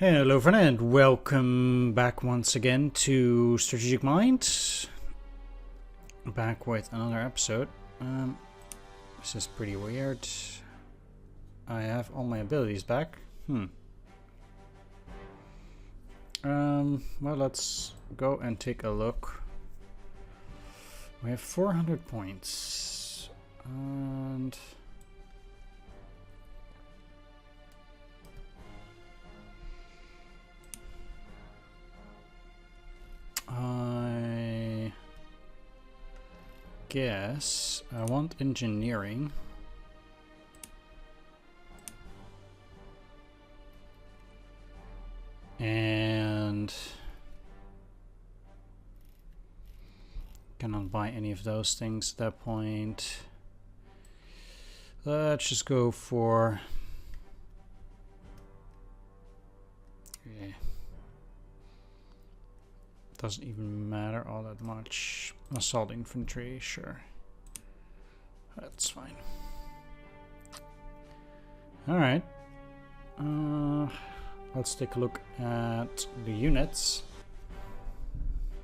Hello friend, and welcome back once again to Strategic Mind. Back with another episode. This is pretty weird. I have all my abilities back. Well, let's go and take a look. We have 400 points. And I guess I want engineering. And cannot buy any of those things at that point. Let's just go for doesn't even matter all that much. Assault infantry, sure. That's fine. Alright. Let's take a look at the units.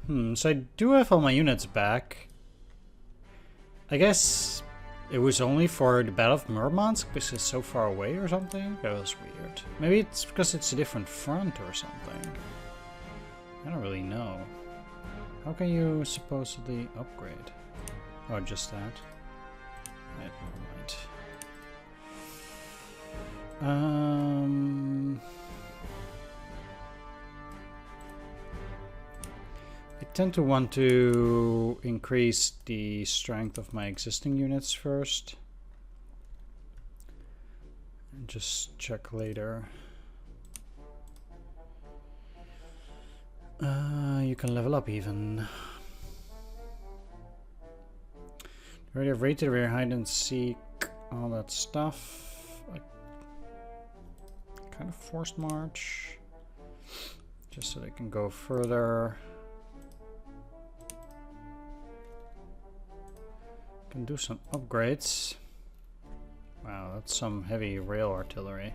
So I do have all my units back. I guess it was only for the Battle of Murmansk because it's so far away or something. That was weird. Maybe it's because it's a different front or something. I don't really know. How can you supposedly upgrade? Oh, just that. Right, never mind. I tend to want to increase the strength of my existing units first. And just check later. You can level up even. Already have rated rear, hide and seek, all that stuff. I kind of forced march. Just so they can go further. Can do some upgrades. Wow, that's some heavy rail artillery.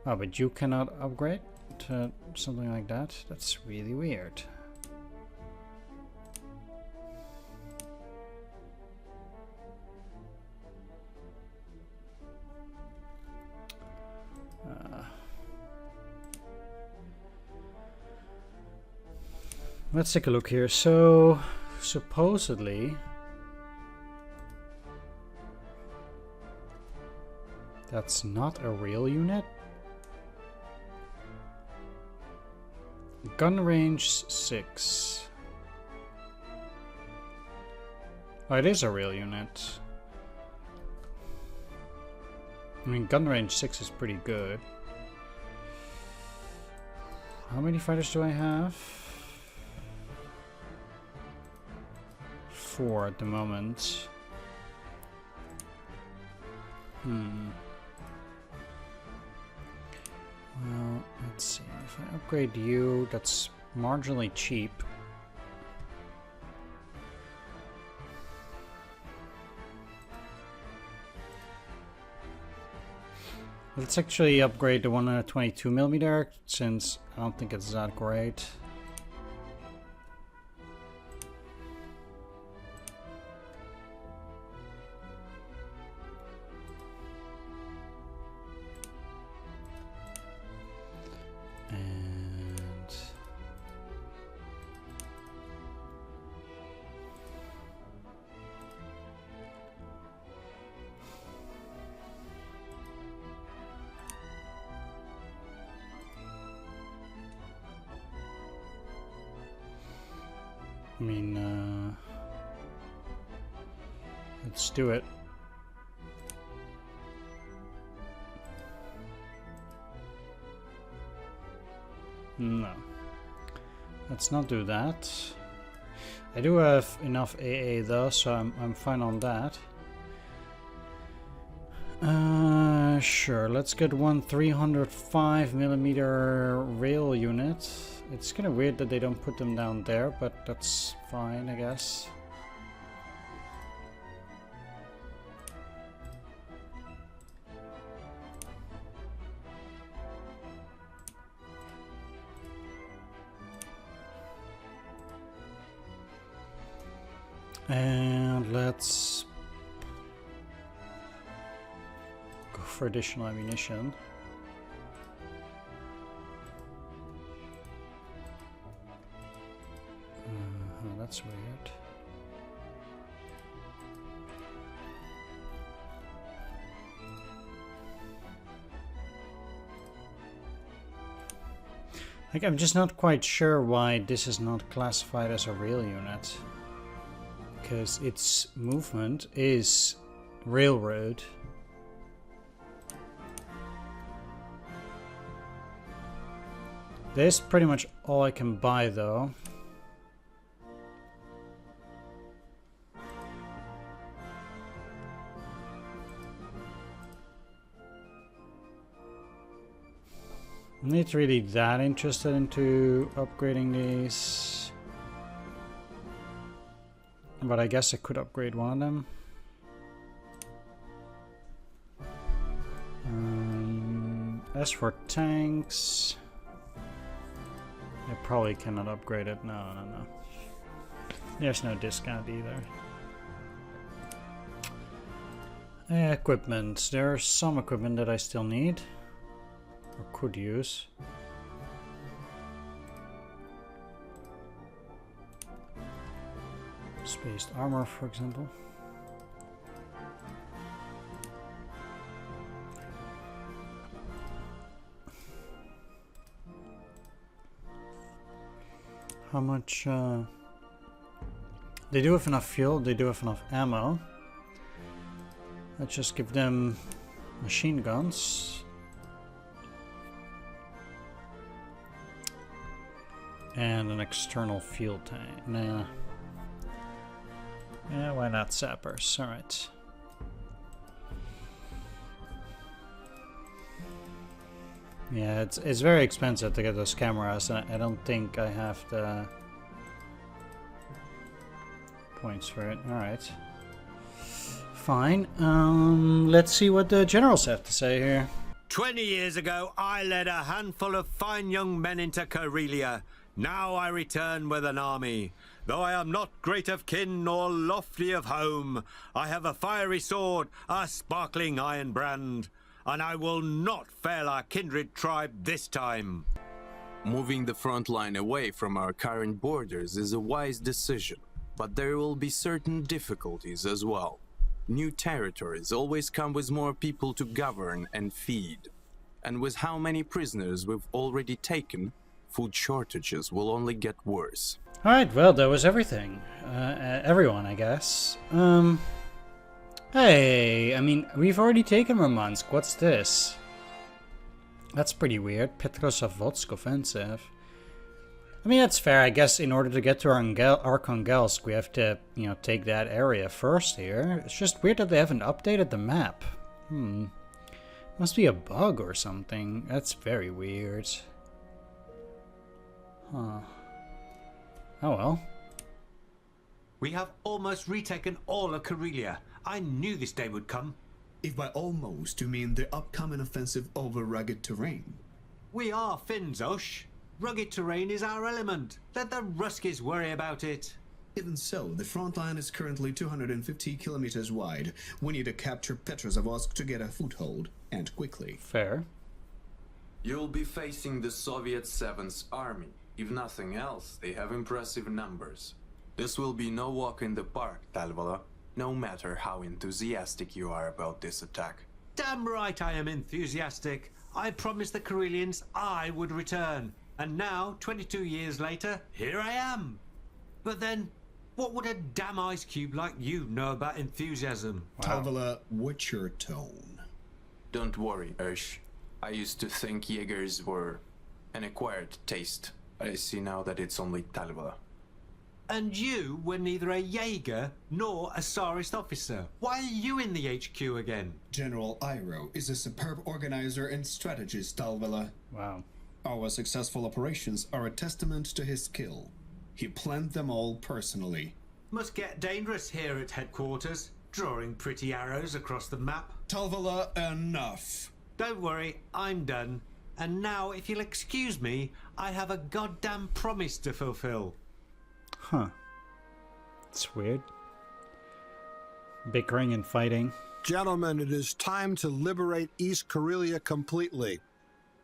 Oh, but you cannot upgrade to something like that? That's really weird. Let's take a look here. So, supposedly that's not a real unit. Gun range 6. Oh, it is a real unit. I mean, gun range 6 is pretty good. How many fighters do I have? 4 at the moment. Well, let's see. If I upgrade you, that's marginally cheap. Let's actually upgrade the 122mm since I don't think it's that great. I mean, let's do it. No. Let's not do that. I do have enough AA though, so I'm fine on that. Sure, let's get one 305mm rail unit. It's kind of weird that they don't put them down there, but that's fine, I guess. And let's go for additional ammunition. That's weird. Like, I'm just not quite sure why this is not classified as a rail unit. Because its movement is railroad. This is pretty much all I can buy though. I'm not really that interested into upgrading these. But I guess I could upgrade one of them. As for tanks, I probably cannot upgrade it. No. There's no discount either. Equipment. There's some equipment that I still need. Or could use. Spaced armor, for example. How much? They do have enough fuel, they do have enough ammo. Let's just give them machine guns. And an external fuel tank. Nah. Yeah, why not sappers? Alright. Yeah, it's very expensive to get those cameras, and I don't think I have the points for it. Alright. Fine. Let's see what the generals have to say here. 20 years ago, I led a handful of fine young men into Karelia. Now I return with an army. Though I am not great of kin nor lofty of home, I have a fiery sword, a sparkling iron brand, and I will not fail our kindred tribe this time. Moving the front line away from our current borders is a wise decision, but there will be certain difficulties as well. New territories always come with more people to govern and feed. And with how many prisoners we've already taken, food shortages will only get worse. Alright, well, that was everything. Everyone, I guess. Hey, I mean, we've already taken Murmansk. What's this? That's pretty weird. Petrozavodsk offensive. I mean, that's fair. I guess in order to get to Arkhangelsk, we have to, you know, take that area first here. It's just weird that they haven't updated the map. Must be a bug or something. That's very weird. Huh. Oh well. We have almost retaken all of Karelia. I knew this day would come. If by almost you mean the upcoming offensive over rugged terrain. We are Finns, Osh. Rugged terrain is our element. Let the Ruskies worry about it. Even so, the front line is currently 250 kilometers wide. We need to capture Petrozavodsk to get a foothold, and quickly. Fair. You'll be facing the Soviet 7th Army. If nothing else, they have impressive numbers. This will be no walk in the park, Talvala, no matter how enthusiastic you are about this attack. Damn right I am enthusiastic. I promised the Karelians I would return. And now, 22 years later, here I am. But then, what would a damn ice cube like you know about enthusiasm? Wow. Talvala, what's your tone? Don't worry, Ursh. I used to think Jaegers were an acquired taste. I see now that it's only Talvala. And you were neither a Jaeger nor a Tsarist officer. Why are you in the HQ again? General Iroh is a superb organizer and strategist, Talvala. Wow. Our successful operations are a testament to his skill. He planned them all personally. Must get dangerous here at headquarters, drawing pretty arrows across the map. Talvala, enough. Don't worry, I'm done. And now, if you'll excuse me, I have a goddamn promise to fulfill. Huh. It's weird. bickering and fighting. Gentlemen, it is time to liberate East Karelia completely.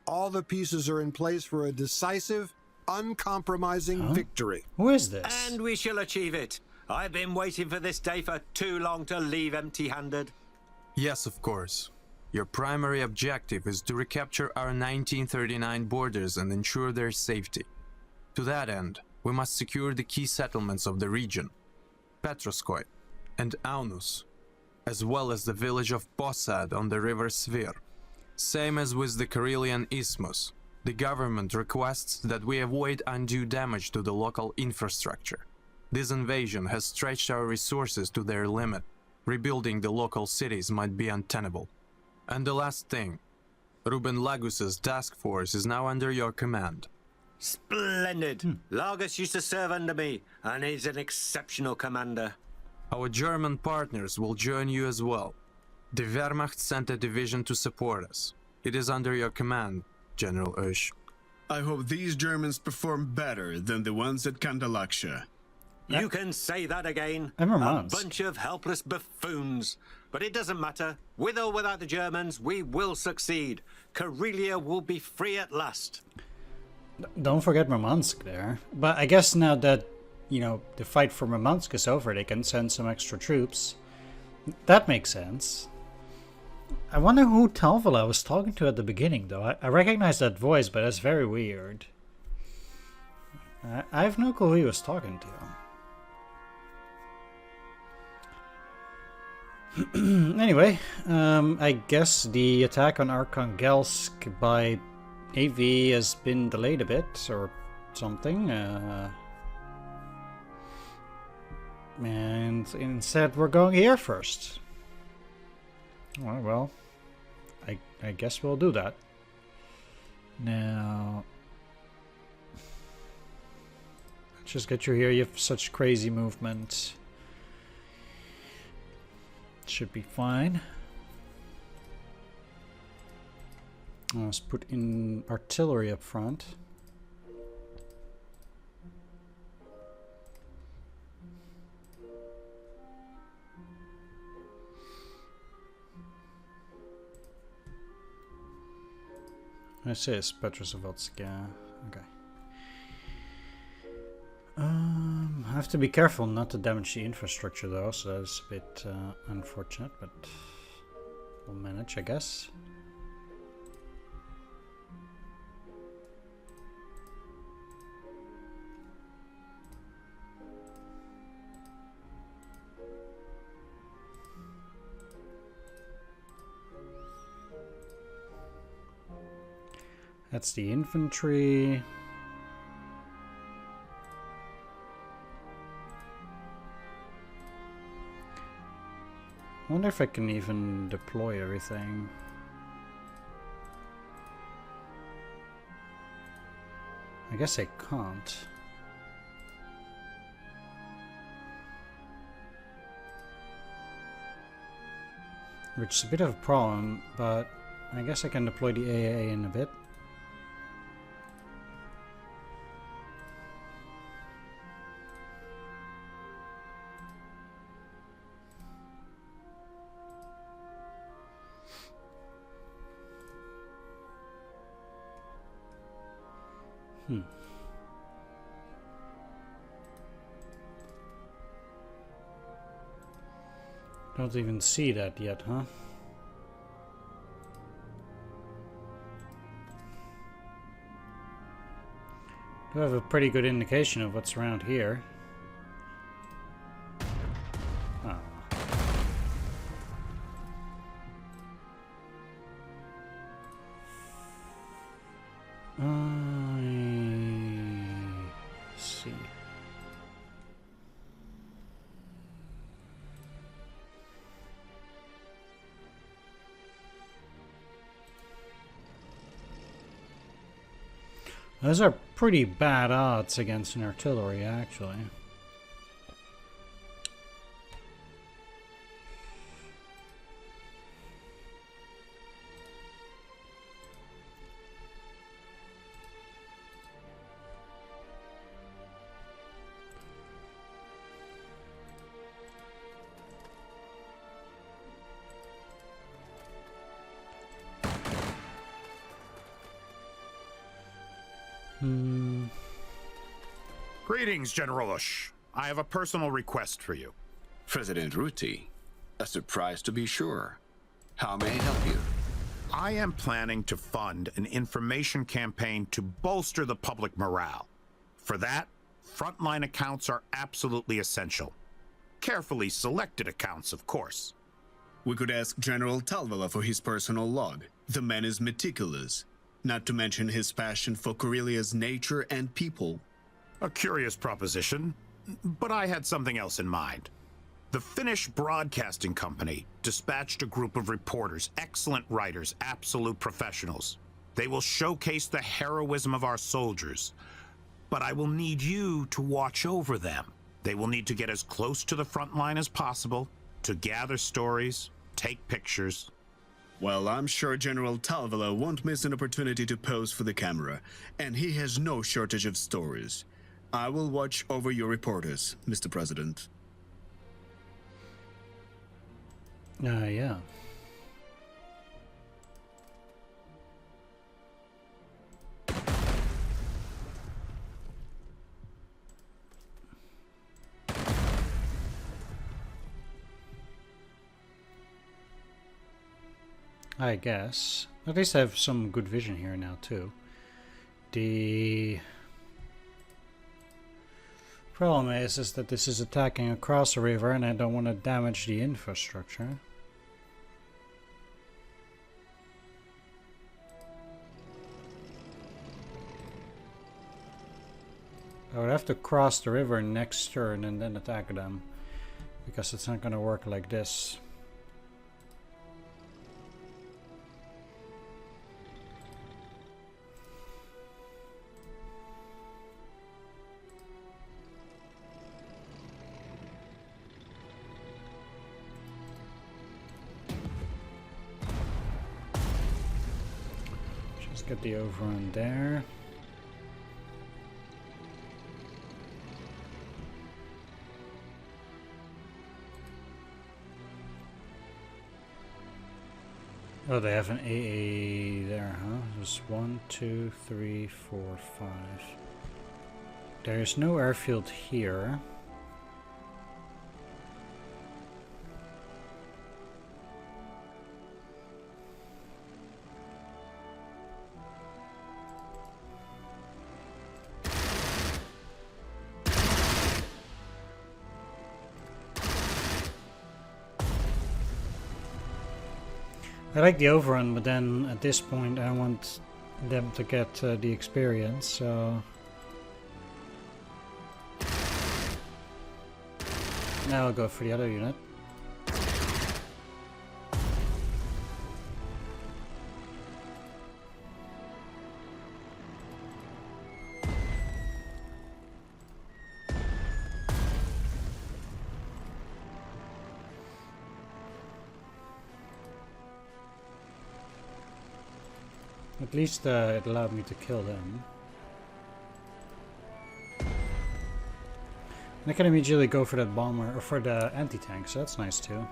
All the pieces are in place for a decisive, uncompromising victory. Who is this? And we shall achieve it. I've been waiting for this day for too long to leave empty-handed. Yes, of course. Your primary objective is to recapture our 1939 borders and ensure their safety. To that end, we must secure the key settlements of the region, Petrozavodsk and Aunus, as well as the village of Posad on the river Svir. Same as with the Karelian Isthmus, the government requests that we avoid undue damage to the local infrastructure. This invasion has stretched our resources to their limit. Rebuilding the local cities might be untenable. And the last thing, Ruben Lagus's task force is now under your command. Splendid. Lagus used to serve under me, and is an exceptional commander. Our German partners will join you as well. The Wehrmacht sent a division to support us. It is under your command, General Oesch. I hope these Germans perform better than the ones at Kandalaksha. You can say that again. And A Murmansk. bunch of helpless buffoons. But it doesn't matter. With or without the Germans, we will succeed. Karelia will be free at last. Don't forget Murmansk there. But I guess now that, you know, the fight for Murmansk is over, they can send some extra troops. That makes sense. I wonder who Talvala was talking to at the beginning, though. I recognize that voice, but that's very weird. I have no clue who he was talking to. Anyway, I guess the attack on Arkhangelsk by AV has been delayed a bit, or something. And instead we're going here first. Well, I guess we'll do that. Now, let's just get you here. You have such crazy movement. Should be fine. Let's put in artillery up front. This is Petrozavodsk, yeah. Okay. I have to be careful not to damage the infrastructure though, so that's a bit unfortunate, but we'll manage, I guess. That's the infantry. I wonder if I can even deploy everything. I guess I can't. Which is a bit of a problem, but I guess I can deploy the AAA in a bit. Don't even see that yet, huh? Do have a pretty good indication of what's around here. Ah. I see. Those are pretty bad odds against an artillery, actually. Greetings, General Ush. I have a personal request for you. President Ruti. A surprise to be sure. How may I help you? I am planning to fund an information campaign to bolster the public morale. For that, frontline accounts are absolutely essential. Carefully selected accounts, of course. We could ask General Talvala for his personal log. The man is meticulous, not to mention his passion for Karelia's nature and people. A curious proposition, but I had something else in mind. The Finnish Broadcasting Company dispatched a group of reporters, excellent writers, absolute professionals. They will showcase the heroism of our soldiers, but I will need you to watch over them. They will need to get as close to the front line as possible, to gather stories, take pictures. Well, I'm sure General Talvala won't miss an opportunity to pose for the camera, and he has no shortage of stories. I will watch over your reporters, Mr. President. Yeah. I guess. At least I have some good vision here now, too. The problem is that this is attacking across the river and I don't want to damage the infrastructure. I would have to cross the river next turn and then attack them, because it's not going to work like this. Just get the overrun there. Oh, they have an AA there, huh? There's 1, 2, 3, 4, 5. There's no airfield here. I like the overrun, but then at this point I want them to get the experience, so... Now I'll go for the other unit. At least it allowed me to kill them. And I can immediately go for that bomber, or for the anti-tank, so that's nice too.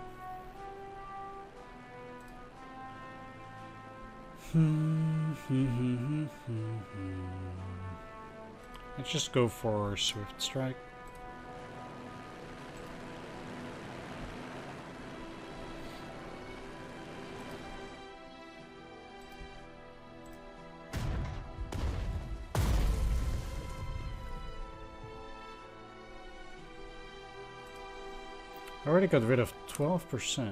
Let's just go for Swift Strike. I already got rid of 12%.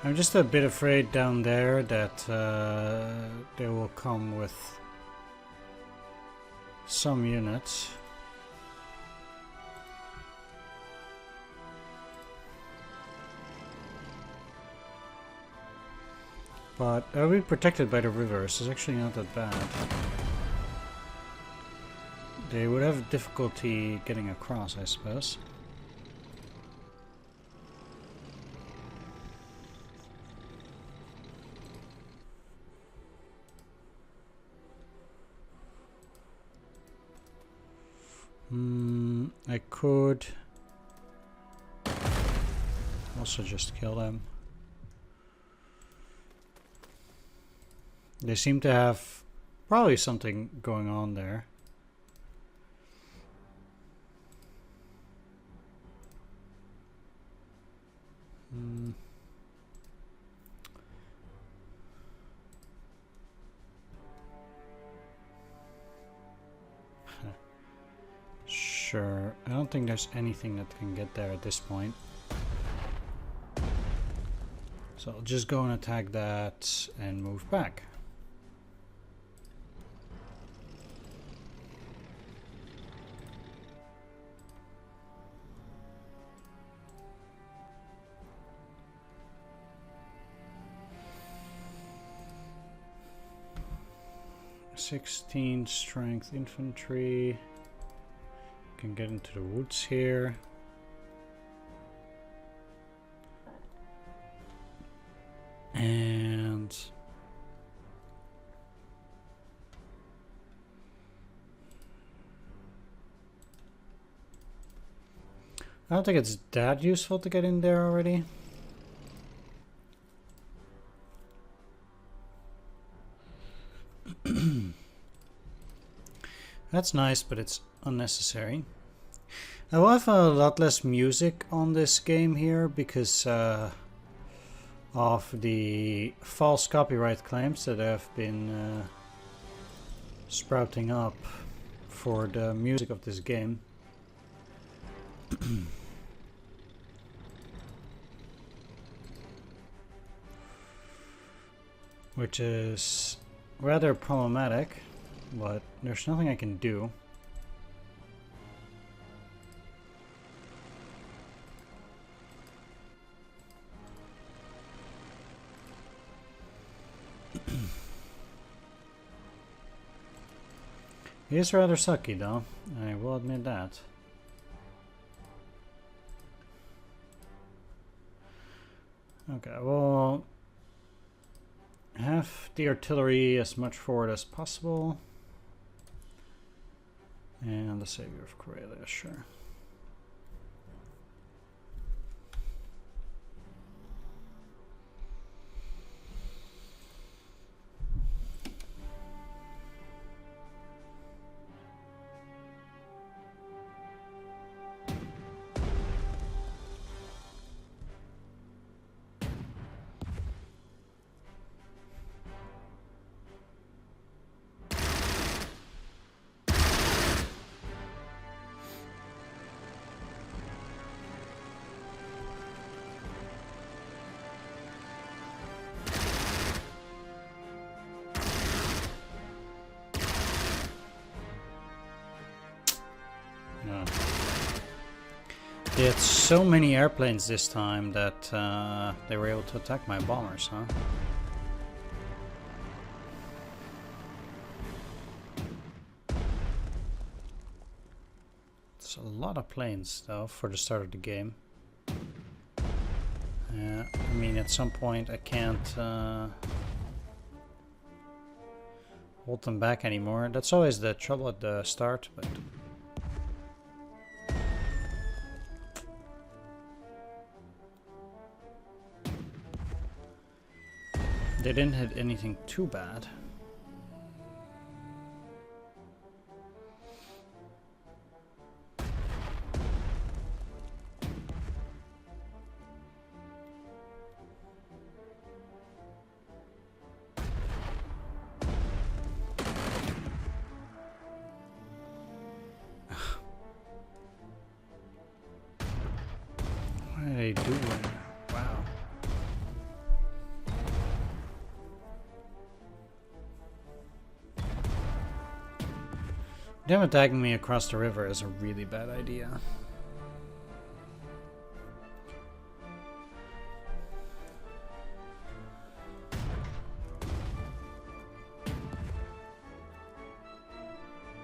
I'm just a bit afraid down there that they will come with some units. But I'll be protected by the rivers. It's actually not that bad. They would have difficulty getting across, I suppose. could also just kill them. They seem to have probably something going on there. Sure, I don't think there's anything that can get there at this point. So I'll just go and attack that and move back. .16 strength infantry. Can get into the woods here. And I don't think it's that useful to get in there already. That's nice, but it's unnecessary. I will have a lot less music on this game here because of the false copyright claims that have been sprouting up for the music of this game. Which is rather problematic, but there's nothing I can do. It is rather sucky though, I will admit that. Okay, well, have the artillery as much forward as possible. And the savior of Karelia, sure. They had so many airplanes this time that they were able to attack my bombers, huh? It's a lot of planes, though, for the start of the game. I mean, at some point I can't hold them back anymore. That's always the trouble at the start, but... They didn't hit anything too bad. What are they doing? Wow. Them attacking me across the river is a really bad idea.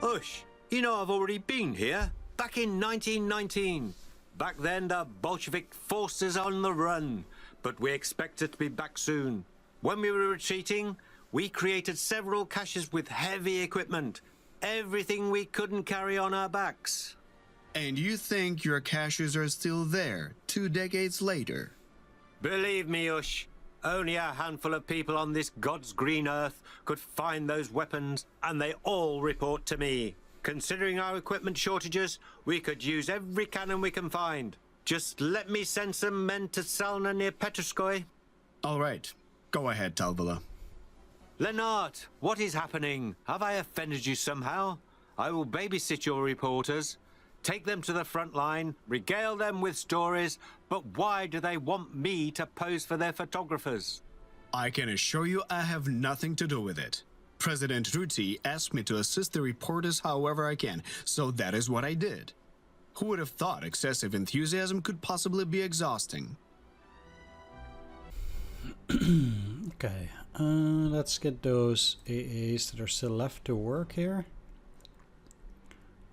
Hush! You know I've already been here. Back in 1919. Back then the Bolshevik forces on the run. But we expected to be back soon. When we were retreating, we created several caches with heavy equipment. Everything we couldn't carry on our backs. And you think your caches are still there 2 decades later? Believe me, Ush, only a handful of people on this God's green earth could find those weapons, and they all report to me. Considering our equipment shortages, we could use every cannon we can find. Just let me send some men to Salna near Petroskoy. All right, go ahead, Talvala. Lenart, what is happening? Have I offended you somehow? I will babysit your reporters, take them to the front line, regale them with stories, but why do they want me to pose for their photographers? I can assure you I have nothing to do with it. President Ruti asked me to assist the reporters however I can, so that is what I did. Who would have thought excessive enthusiasm could possibly be exhausting? Okay, let's get those AAs that are still left to work here.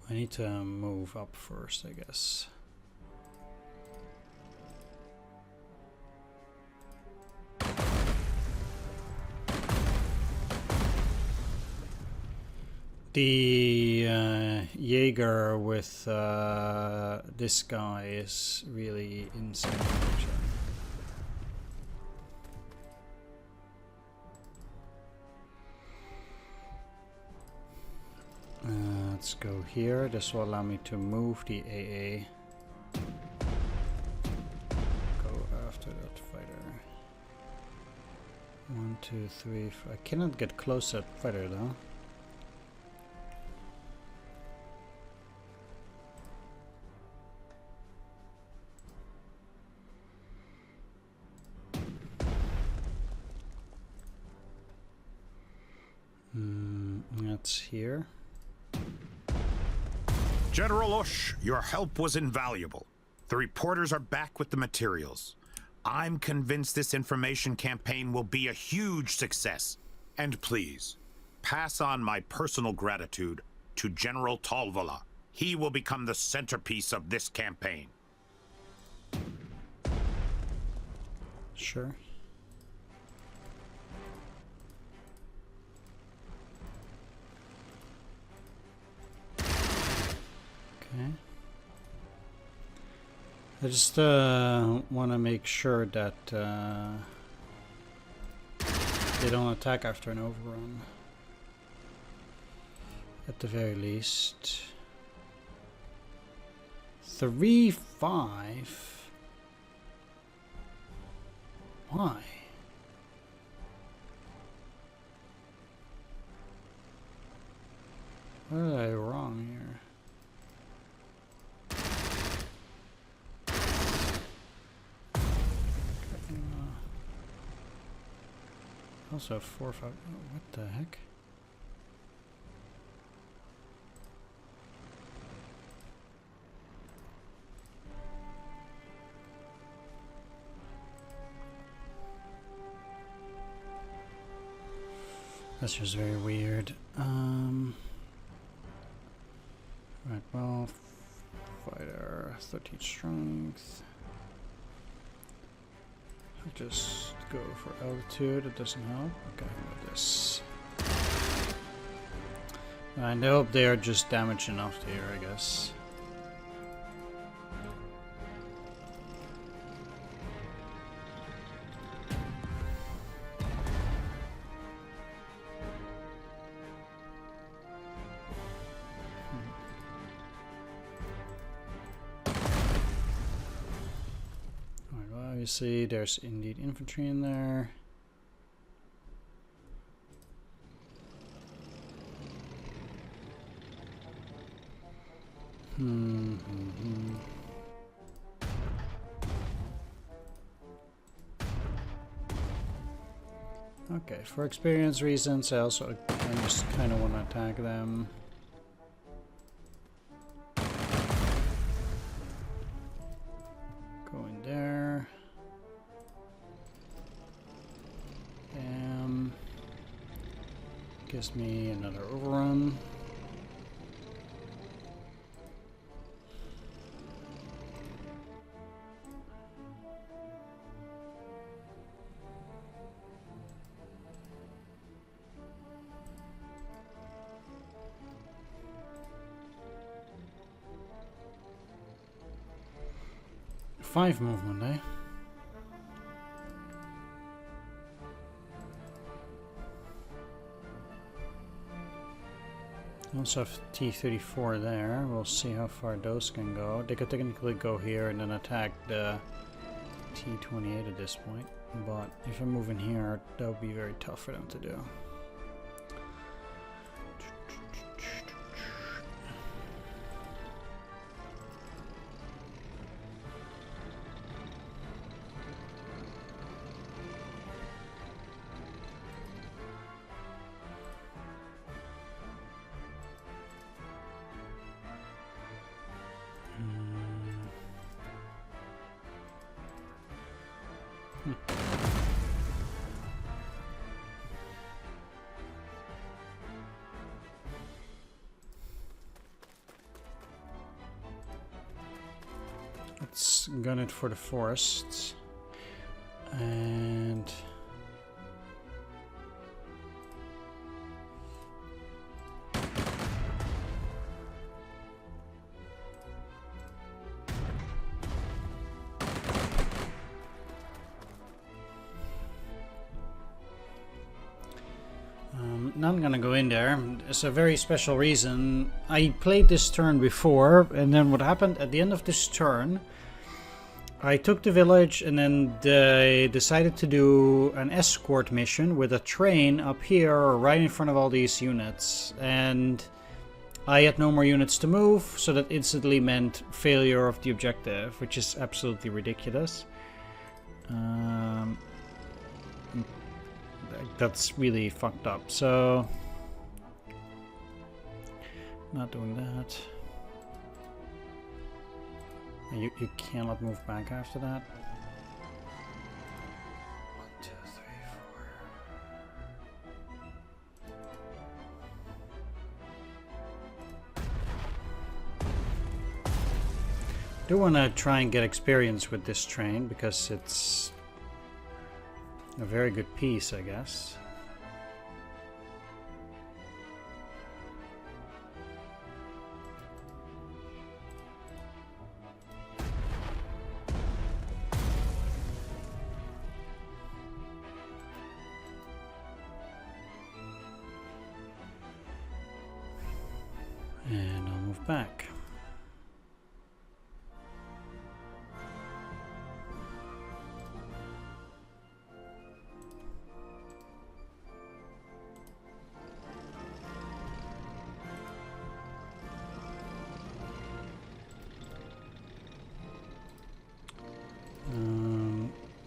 I need to move up first, I guess. The Jaeger with this guy is really insane. Let's go here. This will allow me to move the AA. Go after that fighter. 1, 2, 3, 4. I cannot get close to that fighter though. That's here. General Ush, your help was invaluable. The reporters are back with the materials. I'm convinced this information campaign will be a huge success. And please, pass on my personal gratitude to General Talvala. He will become the centerpiece of this campaign. Sure. Okay. I just want to make sure that they don't attack after an overrun. At the very least. 3-5. Why? What did I wrong here? Also 4-5. Oh, what the heck? That's just very weird. Right, well, fighter, 13 strength. I'll just go for altitude, it doesn't help. Okay, with this. And I hope they are just damaged enough here, I guess. Obviously, there's indeed infantry in there. Okay, for experience reasons, I just kind of want to attack them. Go in there. Gives me another overrun. 5 movement, eh? Also have T-34 there. We'll see how far those can go. They could technically go here and then attack the T-28 at this point. But if I move in here, that would be very tough for them to do. Let's gun it for the forests. And now I'm gonna go in there. It's a very special reason. I played this turn before, and then what happened at the end of this turn, I took the village and then they decided to do an escort mission with a train up here right in front of all these units. And I had no more units to move, so that instantly meant failure of the objective, which is absolutely ridiculous. That's really fucked up, so not doing that. You cannot move back after that. 1, 2, 3, 4. Do want to try and get experience with this train because it's a very good piece, I guess. And I'll move back.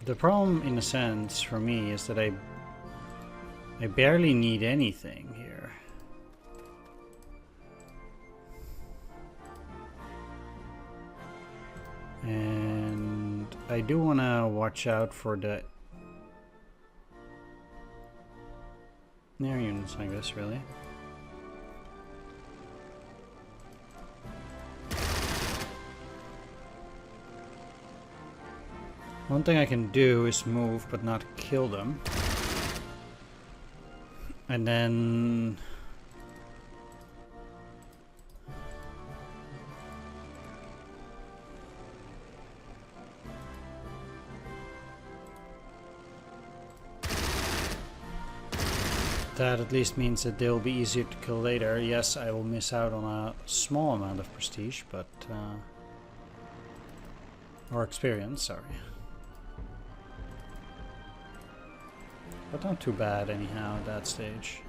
The problem, in a sense, for me, is that I barely need anything here. And I do want to watch out for the air units like this, really. One thing I can do is move but not kill them. And then that at least means that they'll be easier to kill later. Yes, I will miss out on a small amount of prestige, but or experience, sorry. But not too bad anyhow at that stage.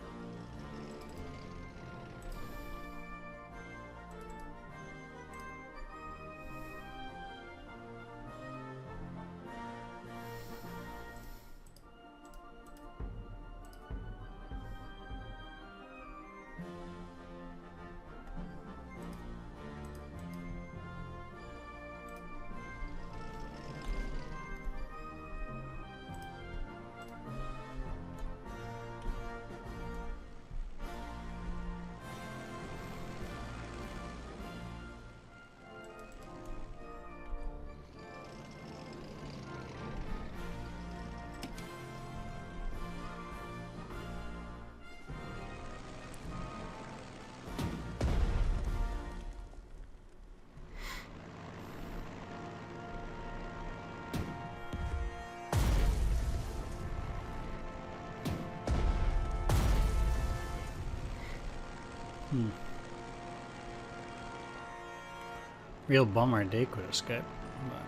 Real bummer they could escape. But...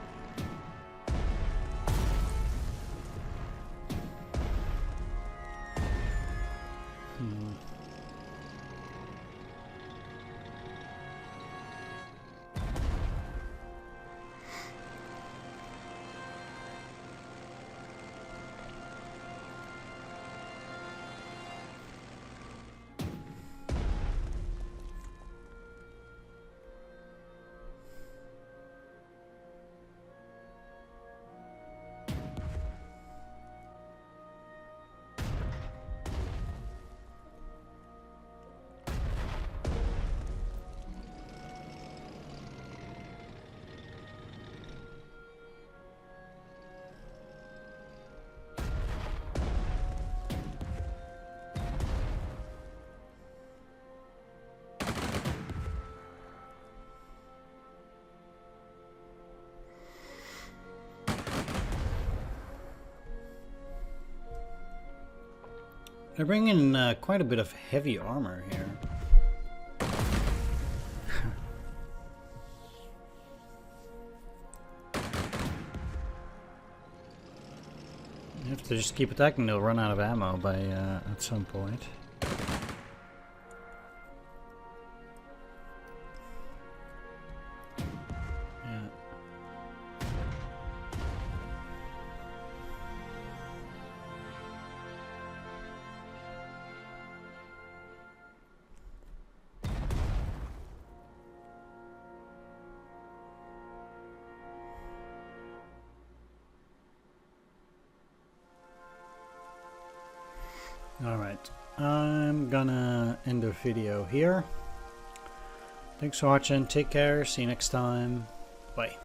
They're bringing quite a bit of heavy armor here. If they just keep attacking, they'll run out of ammo by at some point. Yeah. Alright, I'm gonna end the video here. Thanks for watching, take care, see you next time, bye.